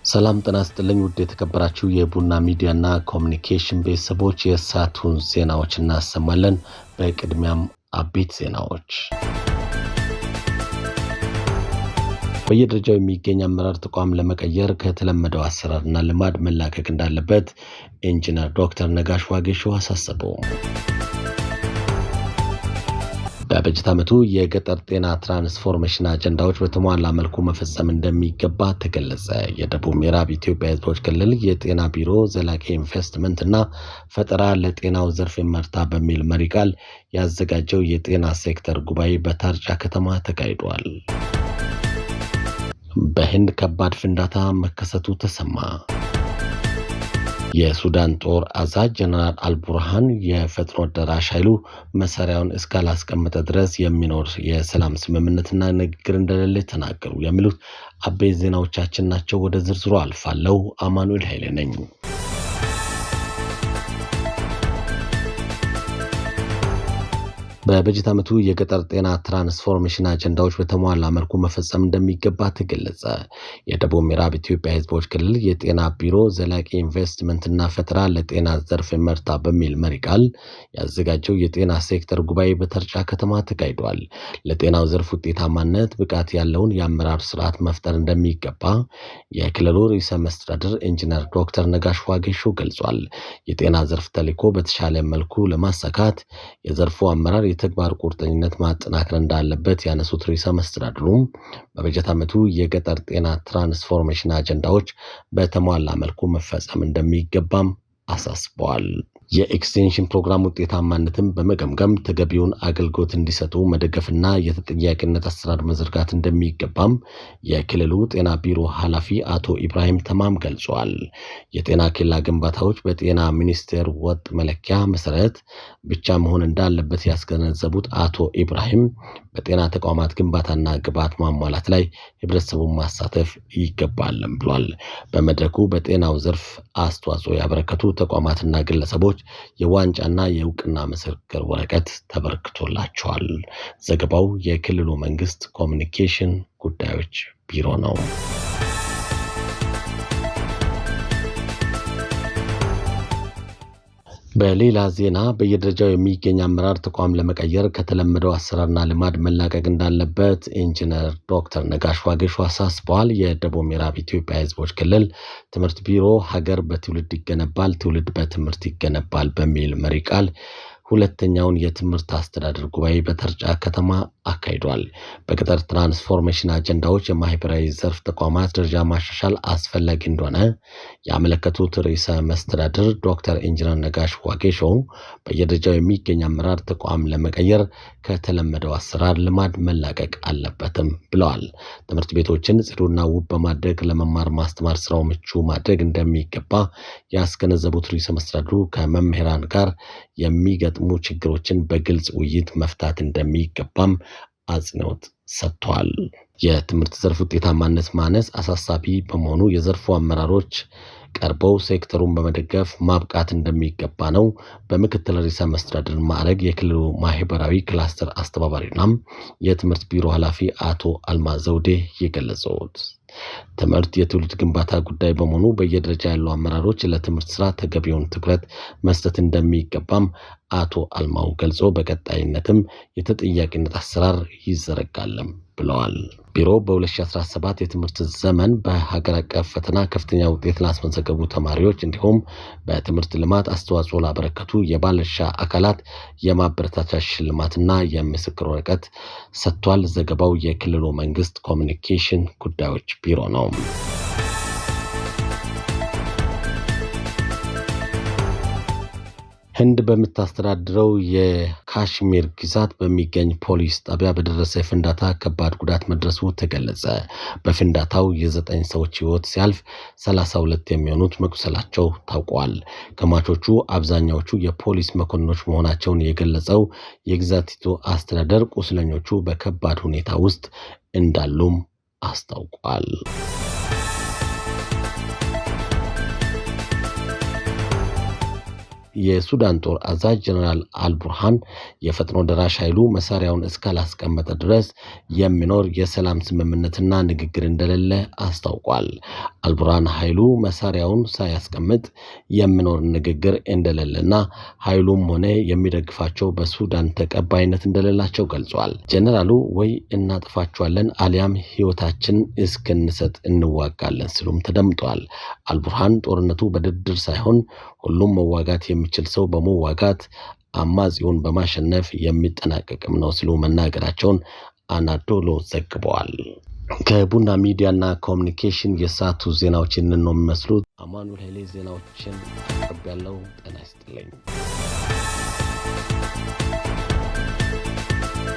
ሰላም ጤና ይስጥልኝ ውድ የተከበራችሁ የቡና ሚዲያና ኮሙኒኬሽን ቤተሰቦች የሰዓቱን ዜናዎች እናሰማለን። በቅድሚያም አቤት ዜናዎች። በየደረጃው የሚገኝ አመራር ተቋም ለመቀየር ከተለመደው አሰራርና ልማድ መላቀቅ እንዳለበት ኢንጂነር ዶክተር ነጋሽ ዋጌሾ አሳሰቡ። በበጀት ዓመቱ የገጠር ጤና ትራንስፎርሜሽን አጀንዳዎች በተሟላ መልኩ መፈጸም እንደሚገባ ተገለጸ። የደቡብ ምዕራብ ኢትዮጵያ ሕዝቦች ክልል የጤና ቢሮ ዘላቂ ኢንቨስትመንት እና ፈጠራ ለጤናው ዘርፍ ይመርታ በሚል መሪ ቃል ያዘጋጀው የጤና ሴክተር ጉባኤ በታርጫ ከተማ ተካሂዷል። በህንድ ከባድ ፍንዳታ መከሰቱ ተሰማ። የሱዳን ጦር አዛዥ ጀነራል አልቡርሃን የፈጥኖ ደራሽ ኃይሉ መሳሪያውን እስካላስቀመጠ ድረስ የሚኖር የሰላም ስምምነትና ንግግር እንደሌለ ተናገሩ። የሚሉት አበይት ዜናዎቻችን ናቸው። ወደ ዝርዝሩ አልፋለሁ። አማኑኤል ኃይሌ ነኝ። በበጀት ዓመቱ የገጠር ጤና ትራንስፎርሜሽን አጀንዳዎች በተሟላ መልኩ መፈጸም እንደሚገባ ተገለጸ። የደቡብ ምዕራብ ኢትዮጵያ ሕዝቦች ክልል የጤና ቢሮ ዘላቂ ኢንቨስትመንትና ፈጠራ ለጤና ዘርፍ ይመርታ በሚል መሪ ቃል ያዘጋጀው የጤና ሴክተር ጉባኤ በታርጫ ከተማ ተካሂዷል። ለጤናው ዘርፍ ውጤታማነት ብቃት ያለውን የአመራር ስርዓት መፍጠር እንደሚገባ የክልሉ ርዕሰ መስተዳድር ኢንጂነር ዶክተር ነጋሽ ዋጌሾ ገልጿል። የጤና ዘርፍ ተልዕኮ በተሻለ መልኩ ለማሳካት የዘርፉ አመራር የተግባር ቁርጠኝነት ማጠናከር እንዳለበት ያነሱት ርዕሰ መስተዳድሩ በበጀት ዓመቱ የገጠር ጤና ትራንስፎርሜሽን አጀንዳዎች በተሟላ መልኩ መፈጸም እንደሚገባም አሳስበዋል። የኤክስቴንሽን ፕሮግራም ውጤታማነትን በመገምገም ተገቢውን አገልግሎት እንዲሰጡ መደገፍና የተጠያቂነት አሰራር መዘርጋት እንደሚገባም የክልሉ ጤና ቢሮ ኃላፊ አቶ ኢብራሂም ተማም ገልጸዋል። የጤና ኬላ ግንባታዎች በጤና ሚኒስቴር ወጥ መለኪያ መሰረት ብቻ መሆን እንዳለበት ያስገነዘቡት አቶ ኢብራሂም በጤና ተቋማት ግንባታና ግብዓት ማሟላት ላይ ህብረተሰቡን ማሳተፍ ይገባልም ብሏል። በመድረኩ በጤናው ዘርፍ አስተዋጽኦ ያበረከቱ ተቋማትና ግለሰቦች የዋንጫና የእውቅና ምስክር ወረቀት ተበርክቶላቸዋል። ዘገባው የክልሉ መንግስት ኮሙኒኬሽን ጉዳዮች ቢሮ ነው። በሌላ ዜና በየደረጃው የሚገኝ አመራር ተቋም ለመቀየር ከተለመደው አሰራርና ልማድ መላቀቅ እንዳለበት ኢንጂነር ዶክተር ነጋሽ ዋጌሾ አሳስበዋል። የደቡብ ምዕራብ ኢትዮጵያ ሕዝቦች ክልል ትምህርት ቢሮ ሀገር በትውልድ ይገነባል፣ ትውልድ በትምህርት ይገነባል በሚል መሪ ቃል ሁለተኛውን የትምህርት አስተዳደር ጉባኤ በታርጫ ከተማ አካሂዷል። በገጠር ትራንስፎርሜሽን አጀንዳዎች የማህበራዊ ዘርፍ ተቋማት ደረጃ ማሻሻል አስፈላጊ እንደሆነ ያመለከቱት ርዕሰ መስተዳድር ዶክተር ኢንጂነር ነጋሽ ዋጌሾ በየደረጃው የሚገኝ አመራር ተቋም ለመቀየር ከተለመደው አሰራር ልማድ መላቀቅ አለበትም ብለዋል። ትምህርት ቤቶችን ጽዱና ውብ በማድረግ ለመማር ማስተማር ስራው ምቹ ማድረግ እንደሚገባ ያስገነዘቡት ርዕሰ መስተዳድሩ ከመምህራን ጋር የሚገጥሙ ችግሮችን በግልጽ ውይይት መፍታት እንደሚገባም አጽንኦት ሰጥቷል። የትምህርት ዘርፍ ውጤታማነት ማነስ አሳሳቢ በመሆኑ የዘርፉ አመራሮች ቀርበው ሴክተሩን በመደገፍ ማብቃት እንደሚገባ ነው በምክትል ርዕሰ መስተዳድር ማዕረግ የክልሉ ማህበራዊ ክላስተር አስተባባሪና የትምህርት ቢሮ ኃላፊ አቶ አልማዝ ዘውዴ የገለጹት። ትምህርት የትውልድ ግንባታ ጉዳይ በመሆኑ በየደረጃ ያሉ አመራሮች ለትምህርት ስራ ተገቢውን ትኩረት መስጠት እንደሚገባም አቶ አልማው ገልጾ በቀጣይነትም የተጠያቂነት አሰራር ይዘረጋልም ብለዋል። ቢሮ በ2017 የትምህርት ዘመን በሀገር አቀፍ ፈተና ከፍተኛ ውጤት ላስመዘገቡ ተማሪዎች እንዲሁም በትምህርት ልማት አስተዋጽኦ ላበረከቱ የባለድርሻ አካላት የማበረታቻ ሽልማትና የምስክር ወረቀት ሰጥቷል። ዘገባው የክልሉ መንግስት ኮሙኒኬሽን ጉዳዮች ቢሮ ነው። ህንድ በምታስተዳድረው የካሽሚር ግዛት በሚገኝ ፖሊስ ጣቢያ በደረሰ ፍንዳታ ከባድ ጉዳት መድረሱ ተገለጸ። በፍንዳታው የ9 ሰዎች ህይወት ሲያልፍ 32 የሚሆኑት መቁሰላቸው ታውቋል። ከሟቾቹ አብዛኛዎቹ የፖሊስ መኮንኖች መሆናቸውን የገለጸው የግዛቲቱ አስተዳደር ቁስለኞቹ በከባድ ሁኔታ ውስጥ እንዳሉም አስታውቋል። የሱዳን ጦር አዛዥ ጀነራል አልቡርሃን የፈጥኖ ደራሽ ኃይሉ መሳሪያውን እስካላስቀመጠ ድረስ የሚኖር የሰላም ስምምነትና ንግግር እንደሌለ አስታውቋል። አልቡርሃን ኃይሉ መሳሪያውን ሳያስቀምጥ የሚኖር ንግግር እንደሌለና ኃይሉም ሆነ የሚደግፋቸው በሱዳን ተቀባይነት እንደሌላቸው ገልጿል። ጀነራሉ ወይ እናጥፋቸዋለን አሊያም ህይወታችን እስክንሰጥ እንዋጋለን ሲሉም ተደምጧል። አልቡርሃን ጦርነቱ በድርድር ሳይሆን ሁሉም መዋጋት የሚችል ሰው በመዋጋት አማጺውን በማሸነፍ የሚጠናቀቅም ነው ሲሉ መናገራቸውን አናዶሎ ዘግበዋል። ከቡና ሚዲያና ኮሙኒኬሽን የሰዓቱ ዜናዎችን ነው የሚመስሉት። አማኑኤል ኃይሌ ዜናዎችን አቀርብ ያለው ጤና ይስጥልኝ።